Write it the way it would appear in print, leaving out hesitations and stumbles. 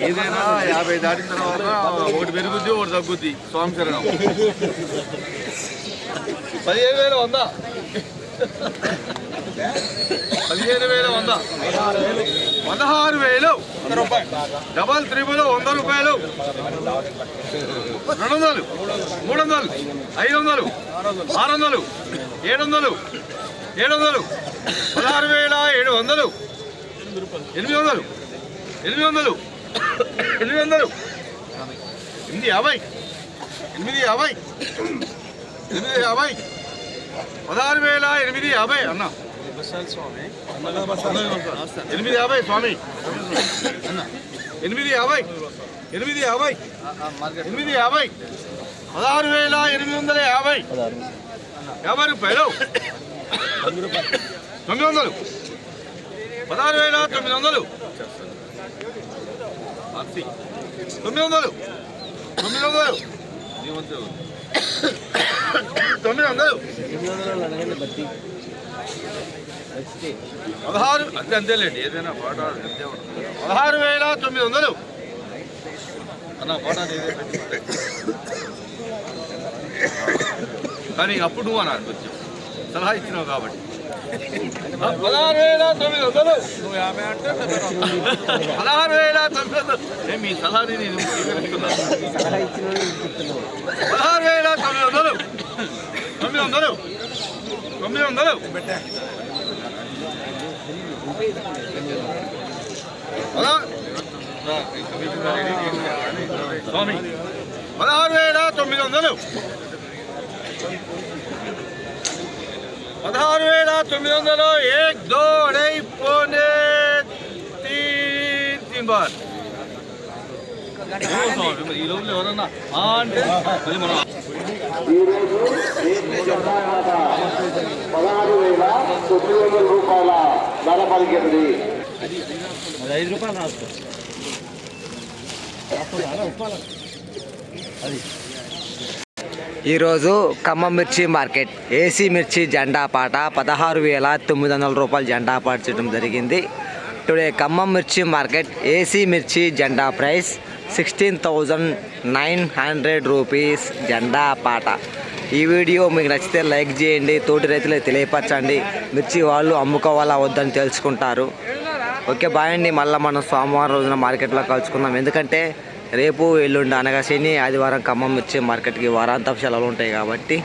ఏదైనా 50 దాటిన తర్వాత ఒకటి పెరుగుద్ది ఒకటి తగ్గుద్ది. స్వామి శరణం. 15,100 15,100 16,000 డబల్ త్రిబుల్ 100 రూపాయలు 200 300 500 600 700 700 16,700 800 800 800 850 850 850 16,850 అన్న 850 స్వామి 850 850 850 850 16,850 50 రూపాయలు 900 16,900 900 16 అంతేలేండి. ఏదైనా పాట అంతే ఉంటుంది. 16,900 అన్న పాట కానీ అప్పుడు నువ్వు అన్నా కొంచెం సలహా ఇచ్చినావు కాబట్టి 16,900 16,900 మీ సలహాని నేను స్వీకరిస్తున్నాను. 16,900 900 900 స్వామి 16,900 16,900 1 2 2.5 पौने 3 बार ఈ రోజులు ఎవరన్నా అంటే అది మనం 16,900 రూపాయల ధర పలికింది. 5 రూపాయలు రాసుకో. ఈరోజు ఖమ్మం మిర్చి మార్కెట్ ఏసీ మిర్చి జెండా పాట 16,900 రూపాయలు జెండా పాట చేయడం జరిగింది. టుడే ఖమ్మం మిర్చి మార్కెట్ ఏసీ మిర్చి జెండా ప్రైస్ 16,900 రూపీస్ జెండా పాట. ఈ వీడియో మీకు నచ్చితే లైక్ చేయండి, తోటి రైతులకు తెలియపరచండి. మిర్చి వాళ్ళు అమ్ముకోవాలా వద్దని తెలుసుకుంటారు. ఓకే బాయ్ అండి. మళ్ళీ మనం సోమవారం రోజున మార్కెట్లో కలుసుకుందాం. ఎందుకంటే రేపు ఎల్లుండి అనగా శని ఆదివారం ఖమ్మం మిర్చి మార్కెట్కి వారాంతపు సెలవులు ఉంటాయి కాబట్టి